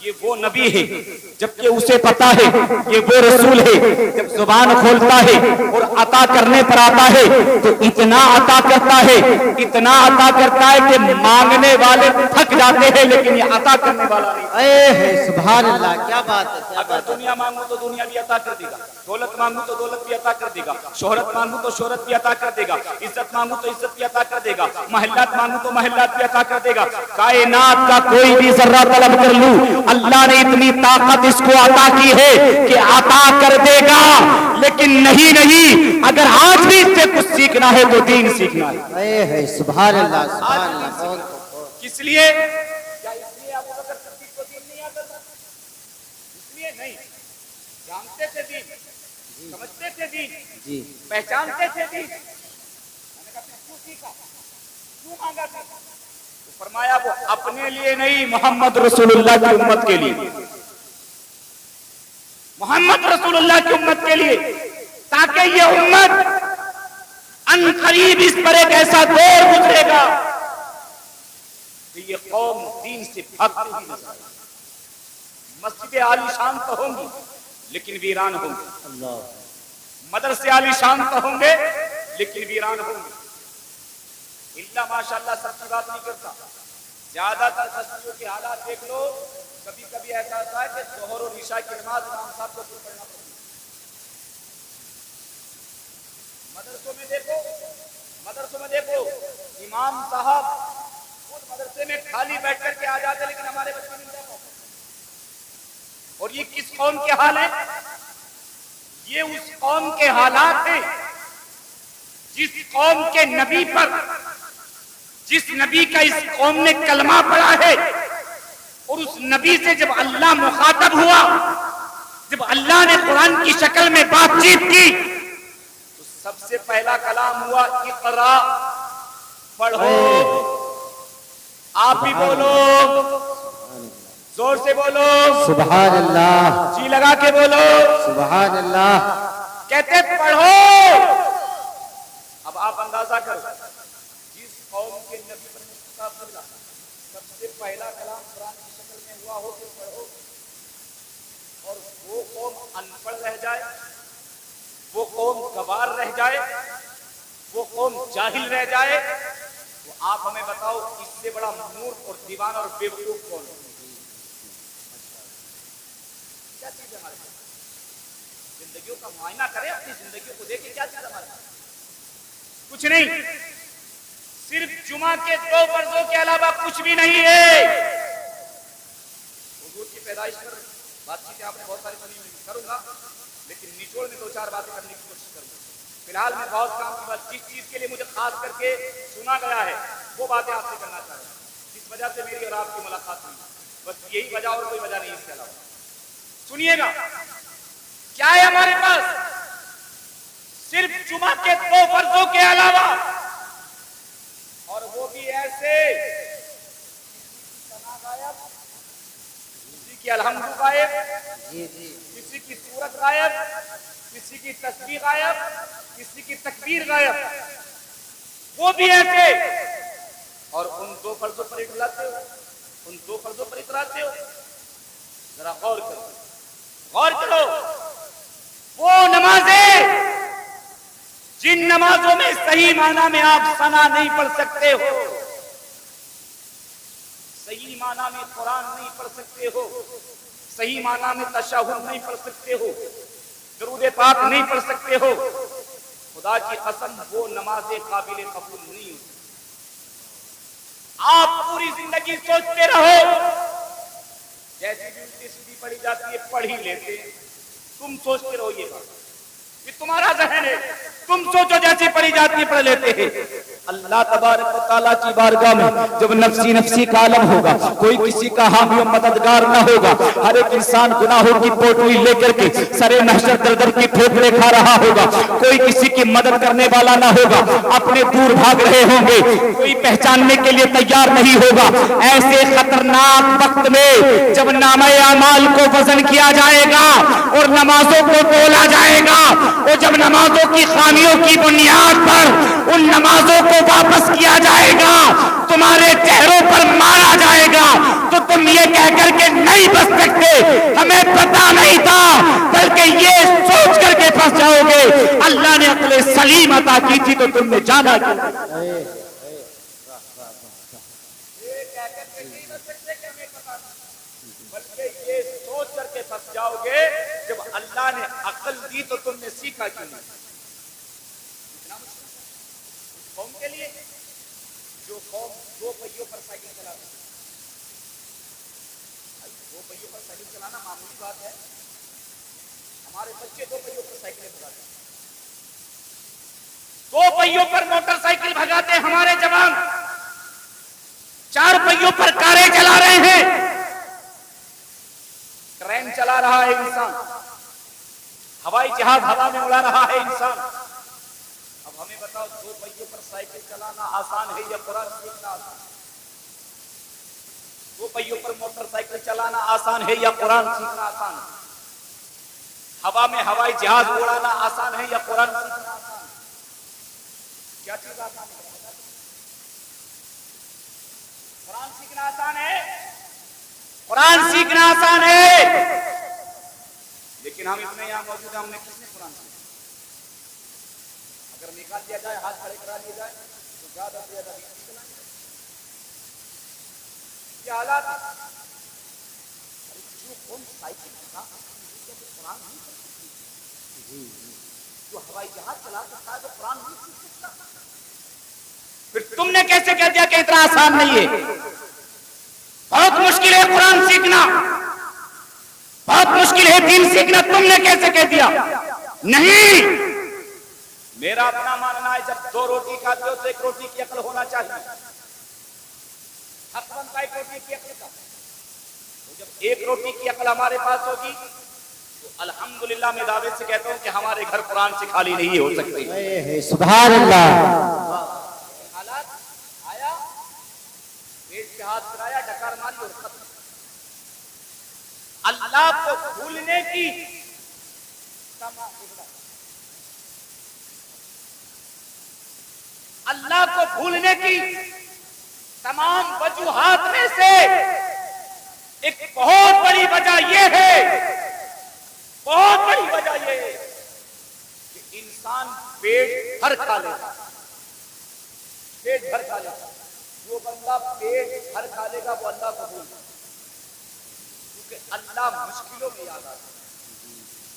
یہ وہ نبی ہے جبکہ اسے پتا ہے یہ وہ رسول ہے. جب زبان کھولتا ہے اور عطا کرنے پر آتا ہے تو اتنا عطا کرتا ہے کہ مانگنے والے تھک جاتے ہیں لیکن یہ عطا کرنے والا نہیں. سبحان اللہ، کیا بات ہے، کیا اگر بات ہے. دنیا مانگو تو دنیا بھی عطا کر دے گا، دولت مانگو تو دولت بھی عطا کر دے گا، شہرت مانگو تو شہرت بھی عطا کر دے گا، عزت مانگو تو عزت بھی عطا کر دے گا، محلات مانگو تو محلات بھی عطا کر دے گا. کائنات کا کوئی بھی ذرہ طلب کر لوں، اللہ نے اتنی طاقت اس کو عطا کی ہے کہ عطا کر دے گا. لیکن نہیں، اگر آج بھی اس سے کچھ سیکھنا ہے تو دین سیکھنا ہے. سبحان اللہ، سبحان اللہ. کس لیے؟ کیا اس لیے ابو بکر صدیق کو دین نہیں آتا تھا؟ اس لیے نہیں، جانتے تھے دین، سمجھتے تھے دین، جی پہچانتے تھے دین. میں نے کہا کیوں سیکھا، کیوں مانگا تھا؟ تو فرمایا وہ اپنے لیے نہیں، محمد رسول اللہ کی امت کے لیے، محمد رسول اللہ کی امت کے لیے، تاکہ یہ امت ان قریب اس پر ایک ایسا دور گزرے گا کہ یہ قوم دین سے بھاگتی ہوئی نظر آئے. مسجد عالی شان تو ہوں گی لیکن ویران ہوں گے، مدرسے عالی شان تو ہوں گے لیکن ویران ہوں گے. اللہ ماشاءاللہ سب کی بات نہیں کرتا، زیادہ تر بستیوں کے حالات دیکھ لو. کبھی کبھی ایسا ہوتا ہے کہ ظہر اور عشاء کی نماز امام صاحب کو پڑھنا پڑتی ہے. مدرسوں میں دیکھو امام صاحب خود مدرسے میں خالی بیٹھ کر کے آ جاتے لیکن ہمارے بچے نہیں جاتے. اور یہ کس قوم کے حال ہے؟ یہ اس قوم کے حالات ہیں جس قوم کے نبی پر، جس نبی کا اس قوم نے کلمہ پڑھا ہے، اور اس نبی سے جب اللہ مخاطب ہوا، جب اللہ نے قرآن کی شکل میں بات چیت کی تو سب سے پہلا کلام ہوا اقرا، پڑھو. آپ بھی بولو، زور سے بولو، سبحان اللہ، جی لگا کے بولو، سبحان اللہ. کہتے پڑھو. اب آپ اندازہ کرو جس قوم کے نبی پر مخاطب ہوا سب سے پہلا کلام قرآن کی شکل میں ہوا ہو کہ پڑھو، اور وہ قوم ان پڑھ رہ جائے، وہ قوم گوار رہ جائے، وہ قوم جاہل رہ جائے، تو آپ ہمیں بتاؤ اس سے بڑا مورخ اور دیوانہ اور بے وقوف کون ہے؟ کیا چیز ہے ہمارے پاس؟ زندگیوں کا معائنہ کریں، اپنی زندگیوں کو دیکھیں کیا چیز ہمارے پاس؟ کچھ نہیں، صرف جمعہ کے 2 فرضوں کے علاوہ کچھ بھی نہیں ہے. حضور کی پیدائش پر بات چیتیں آپ نے بہت ساری سنی ہوئی، کروں گا لیکن نچوڑ میں 2-4 باتیں کرنے کی کوشش کروں گا. فی الحال میں بہت کام کی بات، جس چیز کے لیے مجھے خاص کر کے سنا گیا ہے وہ باتیں آپ سے کرنا چاہتا ہوں، جس وجہ سے میری اور آپ کی ملاقات ہوئی. بس یہی وجہ اور کوئی وجہ نہیں اس کے علاوہ. سنیے گا کیا ہے ہمارے پاس؟ صرف جمعہ کے 2 فرضوں کے علاوہ، اور وہ بھی ایسے کسی کی الحمد غائب، کسی کی سورت غائب، کسی کی تسبیح غائب، کسی کی تکبیر غائب، وہ بھی ایسے. اور ان 2 فرضوں پر اٹھلاتے ہو، ان 2 فرضوں پر اتراتے ہو. ذرا غور کرو، غور کرو. وہ نمازیں جن نمازوں میں صحیح معنی میں آپ ثنا نہیں پڑھ سکتے ہو، صحیح معنی میں قرآن نہیں پڑھ سکتے ہو، صحیح معنی میں تشہد نہیں پڑھ سکتے ہو، درود پاک نہیں پڑھ سکتے ہو، خدا کی قسم وہ نمازیں قابل قبول نہیں ہوتی. آپ پوری زندگی سوچتے رہو جیسی بھی الٹی سیدھی پڑھی جاتی ہے پڑھ ہی لیتے ہیں. تم سوچتے رہو، یہ بات یہ تمہارا ذہن ہے، تم سوچو جیسی پڑھی جاتی ہے پڑھ لیتے ہیں. اللہ تبارک و تعالیٰ کی بارگاہ میں جب نفسی نفسی کا عالم ہوگا، کوئی کسی کا حامی و مددگار نہ ہوگا، ہر ایک انسان گناہوں کی پوٹلی لے کر کے سرے محشر در در کی ٹھوکریں کھا رہا ہوگا، کوئی کسی کی مدد کرنے والا نہ ہوگا، اپنے دور بھاگ رہے ہوں گے، کوئی پہچاننے کے لیے تیار نہیں ہوگا. ایسے خطرناک وقت میں جب نامہ اعمال کو وزن کیا جائے گا اور نمازوں کو تولا جائے گا، اور جب نمازوں کی خامیوں کی بنیاد پر ان نمازوں کو کو واپس کیا جائے گا، تمہارے چہروں پر مارا جائے گا، تو تم یہ کہہ کر کے نہیں بچ سکتے ہمیں پتا نہیں تھا، بلکہ یہ سوچ کر کے پھنس جاؤ گے اللہ نے عقل سلیم عطا کی تھی تو تم نے جانا کیوں؟ یہ کہہ کر کے نہیں بچ سکتے کہ ہمیں پتا نہیں، بلکہ یہ سوچ کر کے پھنس جاؤ گے جب اللہ نے عقل دی تو تم نے سیکھا کیوں نہیں؟ اتنا مشکل اس قوم کے لیے جو قوم دو پہیوں پر سائیکل چلاتی ہے، دو پہیوں پر سائیکل چلانا معمولی بات ہے، ہمارے بچے دو پہیوں پر سائیکلیں بھگاتے ہیں، دو پہیوں پر موٹر سائیکل بھگاتے ہیں ہمارے جوان، چار پہیوں پر کاریں چلا رہے ہیں، ٹرین چلا رہا ہے انسان، ہوائی جہاز ہوا میں اڑا رہا ہے انسان۔ اب ہمیں بتاؤ دو پہیوں پر سائیکل چلانا آسان ہے یا قرآن سیکھنا آسان ہے؟ دو پہیوں پر موٹر سائیکل چلانا آسان ہے یا قرآن سیکھنا آسان ہے؟ ہوا میں ہوائی جہاز اڑانا آسان ہے یا قرآن سیکھنا آسان ہے؟ کیا چیز آسان ہے؟ قرآن سیکھنا آسان ہے، قرآن سیکھنا آسان ہے، لیکن ہم اتنے یہاں موجود ہیں، ہم نے کس نے قرآن سیکھا؟ اگر نکال دیا جائے، ہاتھ کھڑے کرا دیا جائے تو زیادہ سے زیادہ کیا حالات ہے؟ جو قوم سائیکل چلا قرآن نہیں سیکھ سکتی، جو ہوائی جہاز چلا سکتا ہے تو قرآن نہیں سیکھ سکتا، پھر تم نے کیسے کہہ دیا کہ اتنا آسان نہیں ہے؟ بہت مشکل ہے قرآن سیکھنا، بہت مشکل ہے دین سیکھنا، تم نے کیسے کہہ دیا؟ نہیں، میرا اپنا ماننا ہے جب دو روٹی کھاتے ہو تو ایک روٹی کی عقل ہونا چاہیے، حق بنتا ہے ایک روٹی کی عقل کا، تو جب ایک روٹی کی عقل ہمارے پاس ہوگی تو الحمدللہ میں دعوے سے کہتا ہوں کہ ہمارے گھر قرآن سے خالی نہیں ہو سکتے۔ سبحان اللہ۔ حالات آیا، پیٹ پہ ہاتھ پھرایا، ڈکار ماری اور ختم۔ اللہ کو بھولنے کی اللہ کو بھولنے کی تمام وجوہات میں سے ایک بہت بڑی وجہ یہ ہے، بہت بڑی وجہ یہ ہے کہ انسان پیٹ بھر کھا لیتا، پیٹ بھر کھا لیتا، جو بندہ پیٹ بھر کھا لے گا وہ اللہ کو بھول جائے، کیونکہ اللہ مشکلوں میں یاد آتا،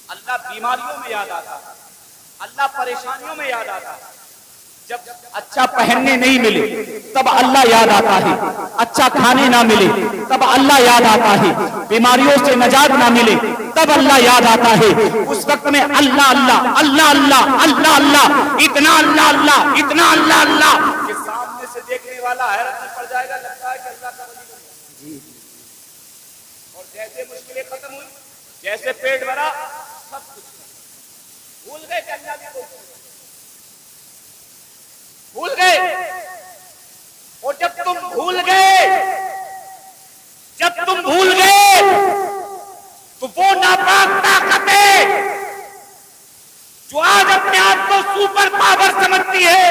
اللہ بیماریوں میں یاد آتا، اللہ پریشانیوں میں یاد آتا۔ جب اچھا پہننے نہیں ملے تب اللہ یاد آتا ہے، اچھا کھانے نہ ملے تب اللہ یاد آتا ہے، بیماریوں سے نجات نہ ملے تب اللہ یاد آتا ہے، اس وقت میں اللہ اللہ اللہ اللہ اللہ اللہ اتنا اللہ اللہ اتنا اللہ اللہ کہ سامنے سے دیکھنے والا حیرت میں پڑ جائے گا، لگتا ہے کہ اللہ کا ولی بن گیا۔ اور جیسے مشکلیں ختم ہوئی، جیسے پیٹ بھرا، سب کچھ بھول گئے کہ اللہ بھی کوئی بھول گئے۔ اور جب تم بھول گئے، جب تم بھول گئے تو وہ ناپاک طاقتیں جو آج اپنے آپ کو سپر پاور سمجھتی ہے،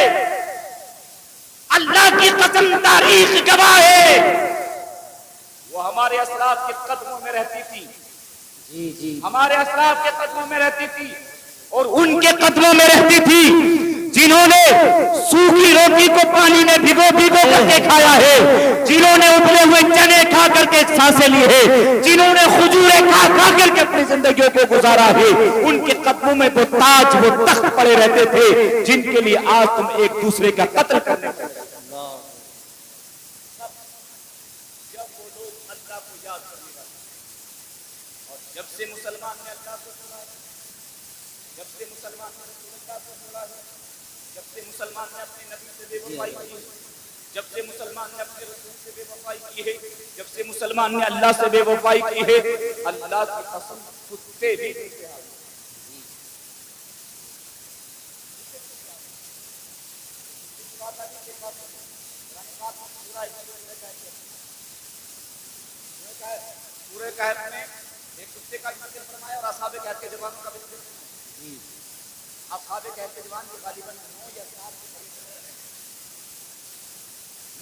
اللہ کی قسم تاریخ گواہ ہے، وہ ہمارے اسلاف کے قدموں میں رہتی تھی، ہمارے اسلاف کے قدموں میں رہتی تھی، اور ان کے قدموں میں رہتی تھی جنہوں نے سوکھی روٹی کو پانی میں بھگو بھگو کر کے کھایا ہے، جنہوں نے ابلے ہوئے چنے کھا کر کے سانسیں لی ہے، جنہوں نے کھجوریں کھا کھا کر کے اپنی زندگیوں کو گزارا ہے، ان کے قدموں میں وہ تاج وہ تخت پڑے رہتے تھے جن کے لیے آج تم ایک دوسرے کا قتل کرنے کو جب وہ لوگ اللہ کو یاد کرنے لگے، اور جب سے مسلمان نے اللہ کو چھوڑا، جب سے مسلمان نے رسول اللہ کو چھوڑا ہے، جب سے مسلمان نے اپنے نبی سے بے وفائی کی ہے، جب سے مسلمان نے اپنے رسول سے بے وفائی کی ہے، جب سے مسلمان نے اللہ سے بے وفائی کی ہے، اللہ کی قسم کتے بھی پیچھے آ گئے۔ سورہ کہف میں ایک کتے کا ذکر فرمایا اور اصحاب کہف کے جوانوں کا بھی ذکر فرمایا۔ اصحاب کہف کے جوان جو غالباً 9 یا 7 کے قریب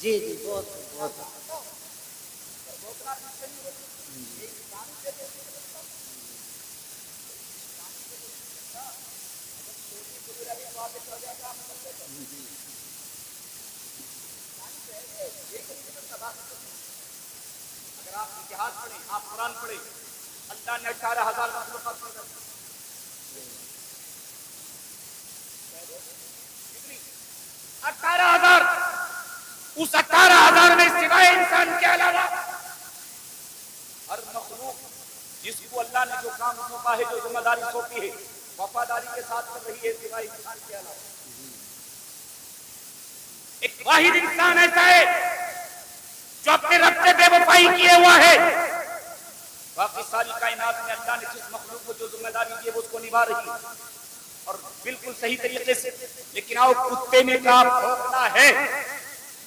جی جی بہت بہت اگر آپ اتہاس پڑھیں، آپ قرآن پڑھیں، اللہ نے 18,000 مخلوقات پیدا کی. 18,000. اس 18,000 میں سوائے انسان کے علاوہ ہر مخلوق جس کو اللہ نے جو کام سونپا ہے، جو ذمہ داری سونپی ہے، وفاداری کے ساتھ کر رہی ہے، سوائے انسان کے علاوہ. ایک واحد انسان ایسا ہے جو اپنے رب سے بے وفائی کیے ہوا ہے. باقی ساری کائنات میں اللہ نے جس مخلوق کو جو ذمہ داری دی ہے وہ اس کو نبھا رہی ہے اور بالکل صحیح طریقے سے. لیکن آؤ، کتے نے کہا بھونکنا ہے،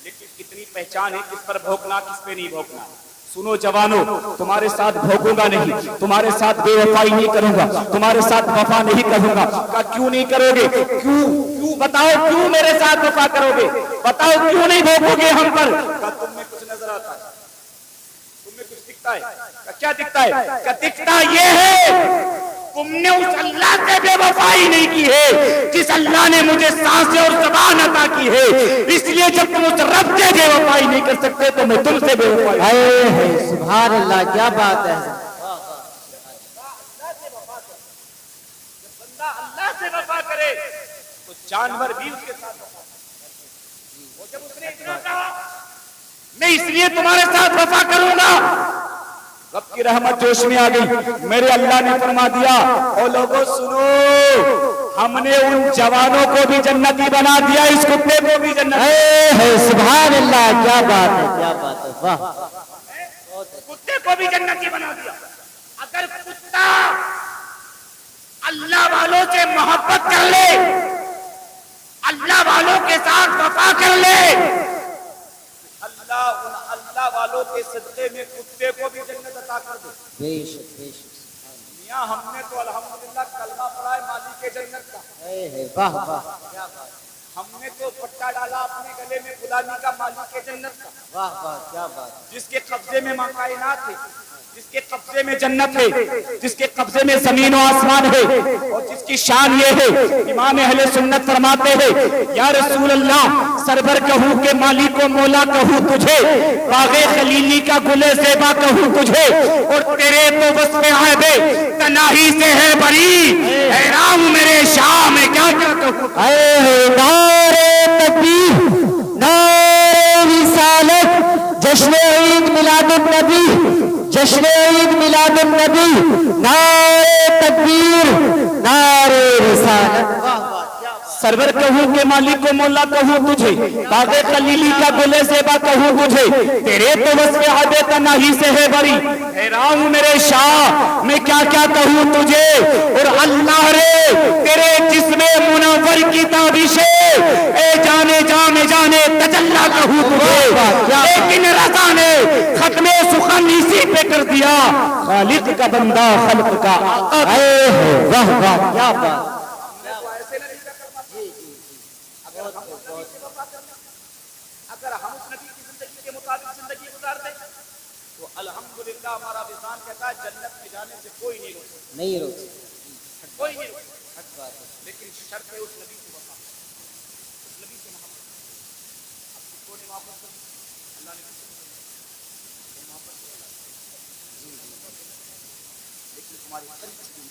لیکن کتنی پہچان ہے کس پر بھونکنا، کس پہ نہیں بھونکنا. سنو جوانوں، تمہارے ساتھ بھونکوں گا نہیں، تمہارے ساتھ بے وفائی نہیں کروں گا، تمہارے ساتھ وفا نہیں کروں گا. کہا کیوں نہیں کرو گے؟ کیوں بتاؤ، کیوں میرے ساتھ وفا کرو گے؟ بتاؤ کیوں نہیں بھونکو گے ہم پر؟ کہا تم میں کچھ نظر آتا ہے، تم میں کچھ دکھتا ہے. کیا دکھتا ہے؟ کیا دکھتا یہ ہے تم نے اس اللہ سے بے وفائی نہیں کی ہے جس اللہ نے مجھے سانسیں اور زبان عطا کی ہے. اس لیے جب تم اس رب سے بے وفائی نہیں کر سکتے تو میں تم سے بے وفائی. سبحان اللہ، کیا بات ہے. جب بندہ اللہ سے وفا کرے تو جانور بھی اس کے ساتھ وفا کرے. وہ جب اس نے اتنا کہا میں اس لیے تمہارے ساتھ وفا کروں گا، رب کی رحمت جوش میں آ گئی. میرے اللہ نے فرما دیا، او لوگوں سنو، ہم نے ان جوانوں کو بھی جنتی بنا دیا، اس کتے کو بھی جنتی. سبحان اللہ، کیا بات ہے، کیا بات ہے. واہ، کتے کو بھی جنتی بنا دیا. اگر کتا اللہ والوں سے محبت کر لے، اللہ والوں کے ساتھ وفا کر لے، اللہ والوں کے صدقے میں کتے کو بھی جنت عطا کر دے. بے شک بے شک. میاں ہم نے تو الحمدللہ کلمہ پڑھا ہے مالک جنت کا. واہ واہ، کیا بات. ہم نے تو پٹا ڈالا اپنے گلے میں غلامی کا، مالک جنت کا، واہ واہ، کیا بات. جس کے قبضے میں ماں کائنات ہے، جس کے قبضے میں جنت ہے، جس کے قبضے میں زمین و آسمان ہے، اور جس کی شان یہ ہے. امام اہل سنت فرماتے ہیں، یا رسول اللہ، سرور کہوں کہ مالک و مولا کہوں تجھے، باغ خلیلی کا گل زیبا کہوں تجھے، اور تیرے تو وصف عیب تناہی سے ہے بری، حیران میرے شاہ میں کیا کیا کہوں. نعرے تکبیر، نعرے رسالت، جشن عید میلاد النبی، جشن عید میلاد النبی، نعرے تکبیر، نعرے رسالت. سرور کہوں کہ مالک و مولا کہوں تجھے، باغ خلیلی کا گل زیبا کہوں تجھے، تیرے تو وصف عیب تناہی سے ہے بری، حیران میرے شاہ میں کیا کیا کہوں تجھے. اور اللہ رے تیرے جسم منور کی تابشے، اے جانے جانے جانے تجلا کہوں تجھے، لیکن رضا نے ختم سخن اسی پہ کر دیا، خالق کا بندہ خلق کا آقا. واہ واہ، کیا بات. اگر ہم اس نبی کی زندگی کے مطابق زندگی گزار دیں تو الحمدللہ ہمارا وزان کہتا ہے جنت میں جانے سے کوئی نہیں روک سکتا، نہیں روک. کوئی نہیں روک سکتا. لیکن شرط ہے اس نبی کی وفا، اس نبی سے محبت. اب کس کو نہیں محبت کرتی؟ اللہ نے محبت کی، لیکن تمہارے قریب سے بھی،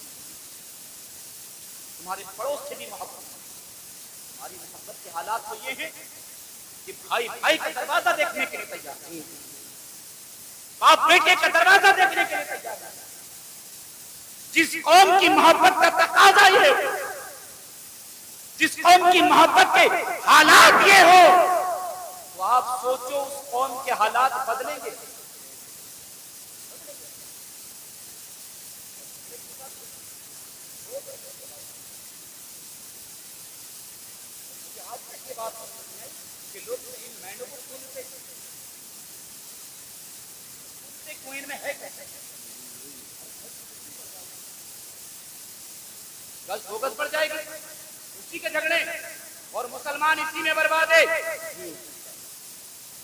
تمہارے پڑوس سے بھی محبت. ہماری محبت کے حالات تو یہ ہیں کہ بھائی بھائی کا دروازہ دیکھنے کے لیے تیار ہے، باپ بیٹے کا دروازہ دیکھنے کے لیے تیار ہے. جس قوم کی محبت کا تقاضا یہ ہو، جس قوم کی محبت کے حالات یہ ہو، تو آپ سوچو اس قوم کے حالات بدلیں گے. آج تک یہ بات ہے کہ لوگ ان مینڈوں کو سنتے کوئن میں ہے کیسے گز بوگز پڑ جائے گی، اسی کے جھگڑے، اور مسلمان اسی میں برباد ہے.